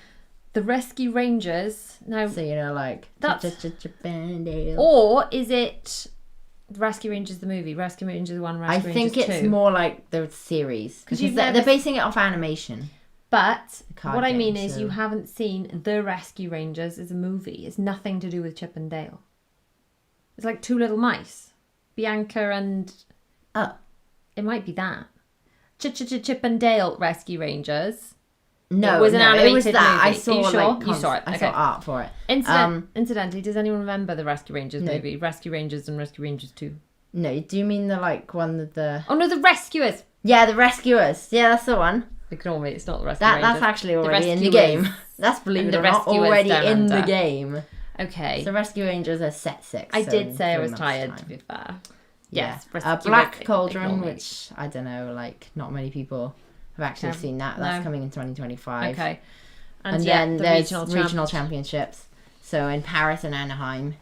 The Rescue Rangers. Now, so you know, like that's or is it Rescue Rangers the movie? Rescue Rangers 1, Rescue Rangers 2? I think it's more like the series because they're basing it off animation. But what I mean is you haven't seen The Rescue Rangers as a movie. It's nothing to do with Chip and Dale. It's like 2 little mice. Bianca and... Oh. It might be that. Chip and Dale Rescue Rangers. No, it was an animated it was that. movie. I saw, you saw it. I saw art for it. Incidentally, does anyone remember the Rescue Rangers movie? Rescue Rangers and Rescue Rangers 2. No, do you mean the one with the... Oh no, the Rescuers! Yeah, the Rescuers. Yeah, that's the one. Ignore me, it's not the Rescue Rangers. That's actually already in the game. That's, believe it or not, already in the game. Okay. So Rescue Rangers are set 6. I did say I was tired, to be fair. Yes. Black Cauldron, which, I don't know, like, not many people have actually seen that. That's coming in 2025. Okay. And then there's regional championships. So in Paris and Anaheim.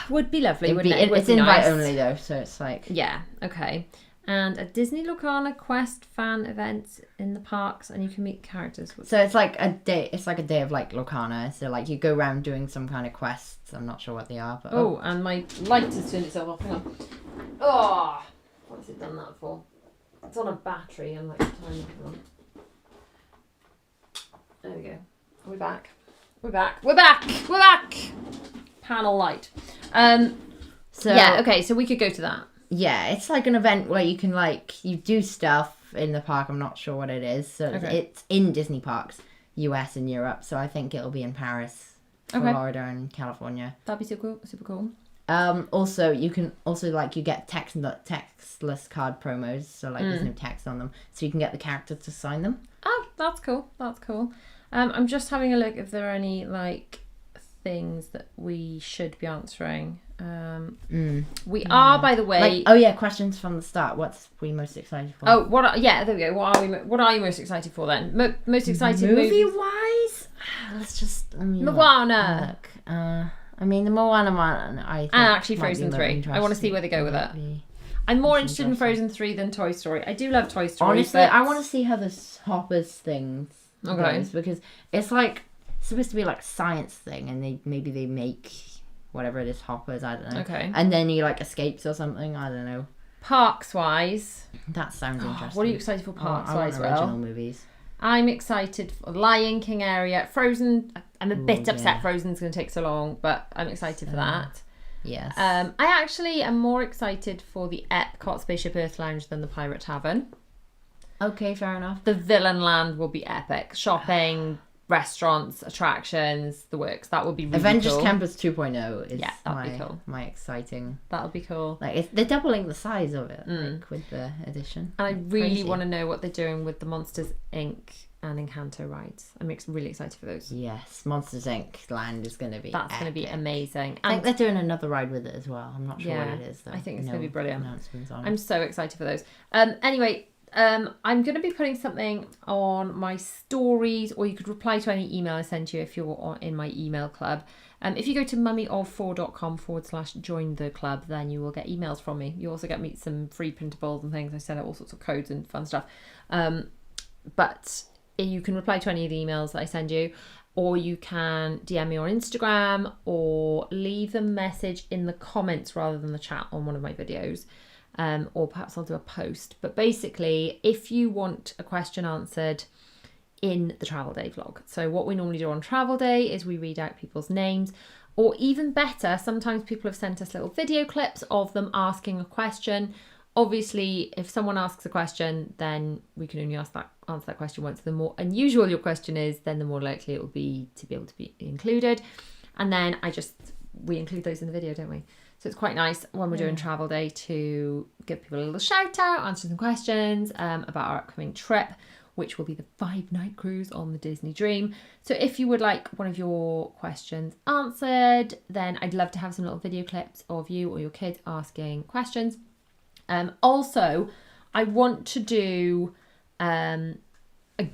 Would be lovely, wouldn't it? It's invite only, though, so it's like... Yeah, okay. And a Disney Lorcana Quest fan event in the parks, and you can meet characters. So it's like a day. It's like a day of like Lorcana. So like you go around doing some kind of quests. I'm not sure what they are, but and my light has turned itself off. Hang on. Oh, what's it done that for? It's on a battery and like time. There we go. We're back. We're back. Panel light. So yeah. Okay. So we could go to that. Yeah, it's like an event where you can you do stuff in the park. I'm not sure what it is. So it's in Disney parks, US and Europe. So I think it'll be in Paris, Florida and California. That'd be super cool. Also, you can you get textless card promos. So there's no text on them. So you can get the characters to sign them. Oh, that's cool. I'm just having a look if there are any things that we should be answering. We are, by the way. Questions from the start. What's we most excited for? Oh, there we go. What are you most excited for then? Most excited movie wise? Let's just Moana. Look. I mean the Moana one. I think and actually Frozen 3. I want to see where they go with it. I'm more interested in Frozen 3 than Toy Story. I do love Toy Story. Honestly, I want to see how this Hoppers thing goes because it's supposed to be like a science thing, and maybe they make whatever it is, hoppers, I don't know. Okay. And then he like escapes or something, I don't know. Parks wise, That sounds interesting. what are you excited for parks I want wise? original movies. I'm excited for Lion King area. Frozen, I'm a bit upset yeah. Frozen's going to take so long, but I'm excited for that. Yes. I actually am more excited for the Epcot Spaceship Earth Lounge than the Pirate Tavern. Okay, fair enough. The Villain Land will be epic. Shopping, restaurants, attractions, the works. That would be really Avengers cool. Campus 2.0 is that'd be cool. my exciting. That would be cool. Like they're doubling the size of it, like with the addition. And I really Crazy. want to know what they're doing with the Monsters Inc. and Encanto rides. I'm really excited for those. Yes, Monsters Inc. Land is going to be. That's going to be amazing. I think they're doing another ride with it as well. I'm not sure what it is though. I think it's going to be brilliant. Announcements on. I'm so excited for those. Anyway, I'm going to be putting something on my stories, or you could reply to any email I send you if you're in my email club. If you go to mummyof4.com/join the club, then you will get emails from me. You also get me some free printables and things. I send out all sorts of codes and fun stuff. But you can reply to any of the emails that I send you, or you can DM me on Instagram, or leave a message in the comments rather than the chat on one of my videos. Or perhaps I'll do a post. But basically, if you want a question answered in the Travel Day vlog. So what we normally do on Travel Day is we read out people's names, or even better, sometimes people have sent us little video clips of them asking a question. Obviously, if someone asks a question, then we can only answer that question once. The more unusual your question is, then the more likely it will be to be able to be included. And then we include those in the video, don't we? So it's quite nice when we're doing Travel Day to give people a little shout out, answer some questions about our upcoming trip, which will be the 5-night cruise on the Disney Dream. So if you would like one of your questions answered, then I'd love to have some little video clips of you or your kids asking questions. Also, I want to do a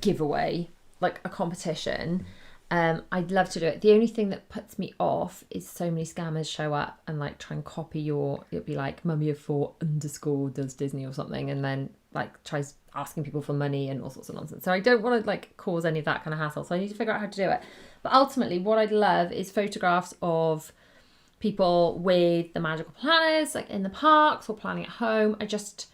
giveaway, like a competition. I'd love to do it. The only thing that puts me off is so many scammers show up and like try and copy it'll be like mummyof4_ does Disney or something, and then like tries asking people for money and all sorts of nonsense. So I don't want to like cause any of that kind of hassle. So I need to figure out how to do it. But ultimately what I'd love is photographs of people with the magical planners, like in the parks or planning at home. I just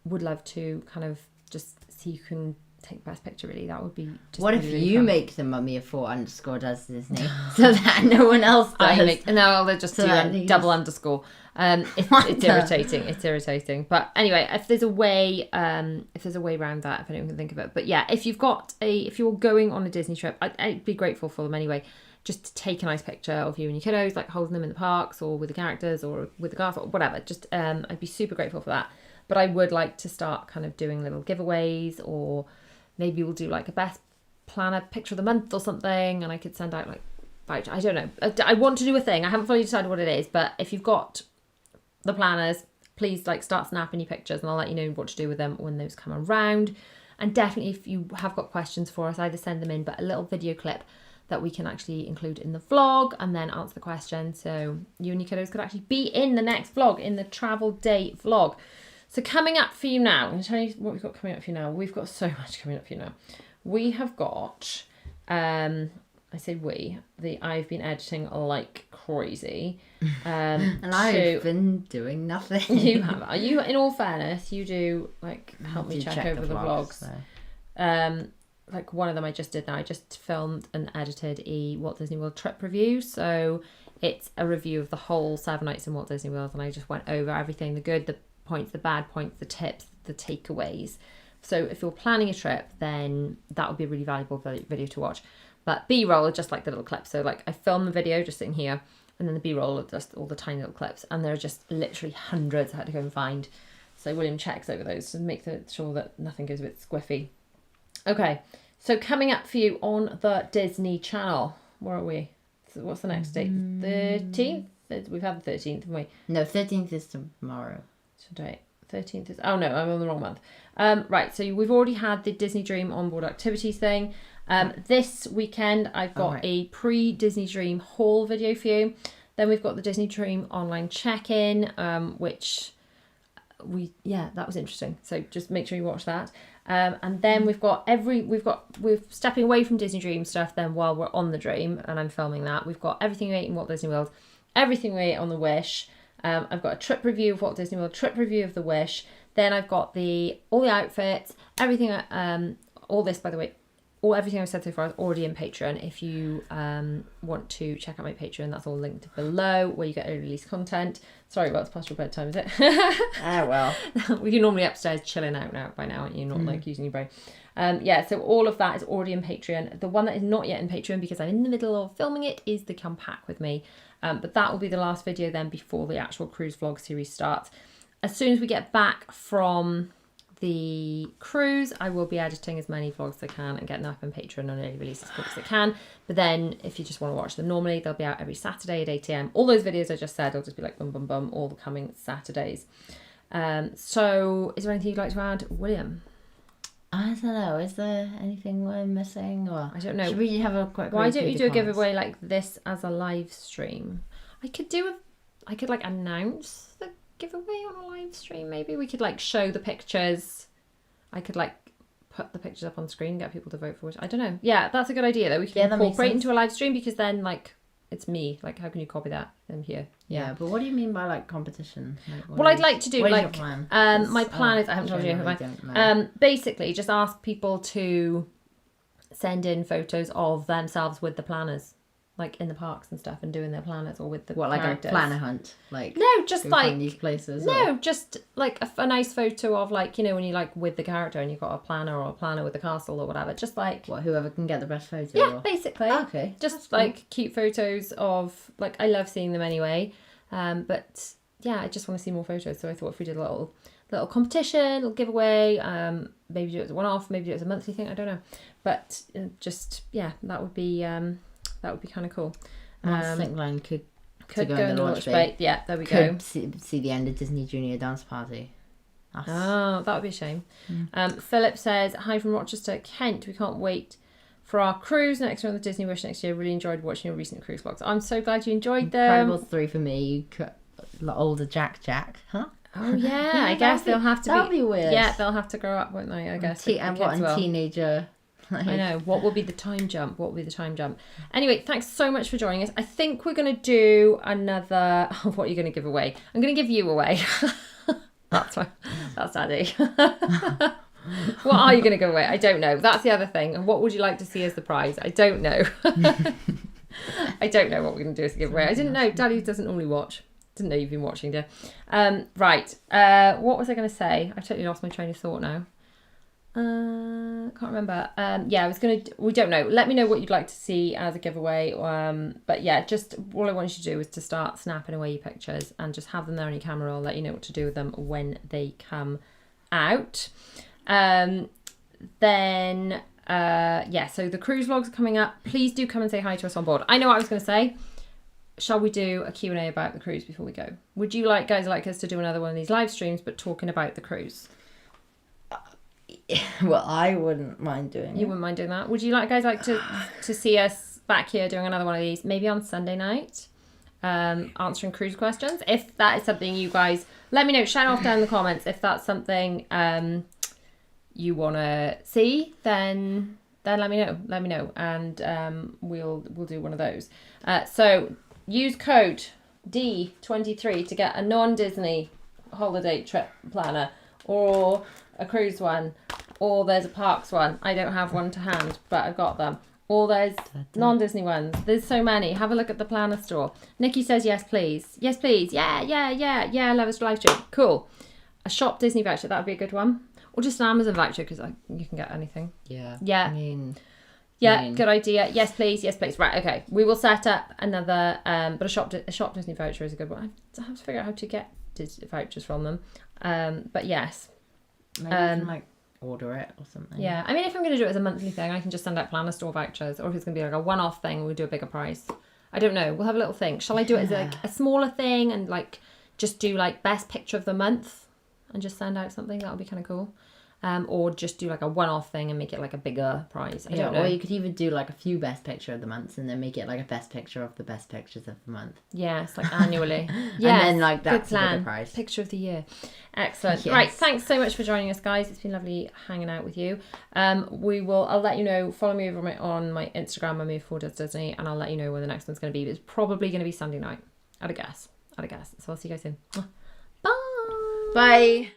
would love to kind of just see who can take the best picture, really. That would be just what really, if really you fun. make the mummyof4_ does Disney so that no one else does? No, they'll just So that do you double just- underscore. It's irritating. It's irritating. But anyway, if there's a way around that, if anyone can think of it. But yeah, if you're going on a Disney trip, I'd be grateful for them anyway. Just to take a nice picture of you and your kiddos, like holding them in the parks or with the characters or with the cast or whatever. Just I'd be super grateful for that. But I would like to start kind of doing little giveaways, or maybe we'll do like a best planner picture of the month or something, and I could send out like voucher. I don't know. I want to do a thing. I haven't fully decided what it is, but if you've got the planners, please like start snapping your pictures, and I'll let you know what to do with them when those come around. And definitely, if you have got questions for us, either send them in, but a little video clip that we can actually include in the vlog and then answer the question. So you and your kiddos could actually be in the next vlog, in the Travel Day vlog. So coming up for you now, I'm going to tell you what we've got coming up for you now. We've got so much coming up for you now. We have got, I've been editing like crazy. And I've been doing nothing. You have. In all fairness, you do like help me check over the vlogs. So. Like one of them I just did now. I just filmed and edited a Walt Disney World trip review. So it's a review of the whole 7 nights in Walt Disney World, and I just went over everything, the good, the points, the bad points, the tips, the takeaways. So if you're planning a trip, then that would be a really valuable video to watch. But B-roll are just like the little clips. So like I filmed the video just sitting here, and then the B-roll are just all the tiny little clips, and there are just literally hundreds I had to go and find. So William checks over those to make sure that nothing goes a bit squiffy. Okay, so coming up for you on the Disney Channel. Where are we? So what's the next date? The 13th? We've had the 13th, haven't we? No, 13th is tomorrow. Today. 13th is... Oh, no, I'm on the wrong month. Right, so we've already had the Disney Dream onboard activities thing. This weekend, I've got a pre-Disney Dream haul video for you. Then we've got the Disney Dream online check-in, which... that was interesting. So just make sure you watch that. And then we're stepping away from Disney Dream stuff then while we're on the Dream, and I'm filming that. We've got Everything You Ate in Walt Disney World, everything we ate on the Wish. I've got a trip review of Walt Disney World, trip review of the Wish. Then I've got all the outfits, everything. All this, by the way, everything I've said so far is already in Patreon. If you want to check out my Patreon, that's all linked below, where you get early release content. Sorry, well, it's past your bedtime, is it? Well. You're normally upstairs chilling out now by now, aren't you? Not like using your brain. So all of that is already in Patreon. The one that is not yet in Patreon, because I'm in the middle of filming it, is the Come Pack With Me. But that will be the last video then before the actual cruise vlog series starts. As soon as we get back from the cruise, I will be editing as many vlogs as I can and getting them up on Patreon on early release as quick as I can. But then if you just want to watch them normally, they'll be out every Saturday at 8 AM. All those videos I just said, I'll just be like bum bum bum, all the coming Saturdays. So is there anything you'd like to add, William? I don't know. Is there anything we're missing? Or I don't know. Should we have a quick? Why don't you do a giveaway like this as a live stream? I could like announce the giveaway on a live stream. Maybe we could like show the pictures. I could like put the pictures up on screen, get people to vote for it. I don't know. Yeah, that's a good idea though. We can incorporate into a live stream, because then like it's me. Like, how can you copy that? I'm here. Yeah, but what do you mean by like competition? Like, well, I'd like to do like plan? My plan is I haven't told you. Have I? Basically, just ask people to send in photos of themselves with the planners, like in the parks and stuff, and doing their planners, or with the characters. A planner hunt, like no, just like find these places. No, just like a nice photo of like, you know, when you like with the character and you've got a planner with the castle or whatever. Just like whoever can get the best photo. Yeah, basically. Okay. Just like cute photos of like, I love seeing them anyway. But yeah, I just want to see more photos. So I thought if we did a little competition, little giveaway, maybe do it as a one-off, maybe do it as a monthly thing. I don't know, but just that would be kind of cool. I think Line could go in the launch bay. Yeah, there we go. See the end of Disney Junior Dance Party. Oh, that would be a shame. Philip says, hi from Rochester, Kent. We can't wait for our cruise next year on the Disney Wish next year. Really enjoyed watching your recent cruise vlogs. I'm so glad you enjoyed them. Incredibles 3 for me. Older Jack, huh? Oh yeah, I guess they'll have to that'll be weird. Yeah, they'll have to grow up, won't they? I guess. Teenager. I know. What will be the time jump? Anyway, thanks so much for joining us. I think we're going to do another... Oh, what are you going to give away? I'm going to give you away. That's Daddy. What are you going to give away? I don't know. That's the other thing. And what would you like to see as the prize? I don't know. I don't know what we're going to do as a giveaway. I didn't know. Daddy doesn't normally watch. Didn't know you've been watching, dear. Right. What was I going to say? I've totally lost my train of thought now. Can't remember. We don't know. Let me know what you'd like to see as a giveaway. But yeah, just all I want you to do is to start snapping away your pictures and just have them there on your camera. I'll let you know what to do with them when they come out. So the cruise vlogs are coming up. Please do come and say hi to us on board. I know what I was going to say. Shall we do a Q&A about the cruise before we go? Would you guys like us to do another one of these live streams, but talking about the cruise? Well, I wouldn't mind doing it. You wouldn't mind doing that? Would you guys like to see us back here doing another one of these, maybe on Sunday night, answering cruise questions? If that is something you guys, let me know. Shout off down in the comments if that's something you want to see. Then let me know, and we'll do one of those. So use code D23 to get a non-Disney holiday trip planner, or a cruise one, or there's a parks one. I don't have one to hand, but I've got them. Or there's non-Disney ones. There's so many. Have a look at the planner store. Nikki says yes please. Yes please. Yeah, love us live stream. Cool. A shop Disney voucher, that would be a good one. Or just an Amazon voucher, because you can get anything. Yeah. Good idea. Yes please. Right, okay. We will set up another but a shop Disney voucher is a good one. I have to figure out how to get vouchers from them. But yes. Maybe you can order it or something. Yeah, I mean, if I'm going to do it as a monthly thing, I can just send out planner store vouchers, or if it's going to be like a one-off thing, we'll do a bigger price. I don't know. We'll have a little thing. Shall I do it as like a smaller thing and like just do like best picture of the month and just send out something? That would be kind of cool. Or just do like a one-off thing and make it like a bigger prize. I don't know. Or you could even do like a few best picture of the months and then make it like a best picture of the best pictures of the month. Yes, like annually. Yeah, and then like that's a bigger prize. Picture of the year. Excellent. Yes. Right, thanks so much for joining us, guys. It's been lovely hanging out with you. I'll let you know. Follow me over on my Instagram, I Move Forward as Disney, and I'll let you know when the next one's going to be. It's probably going to be Sunday night. I'd guess. So I'll see you guys soon. Bye. Bye.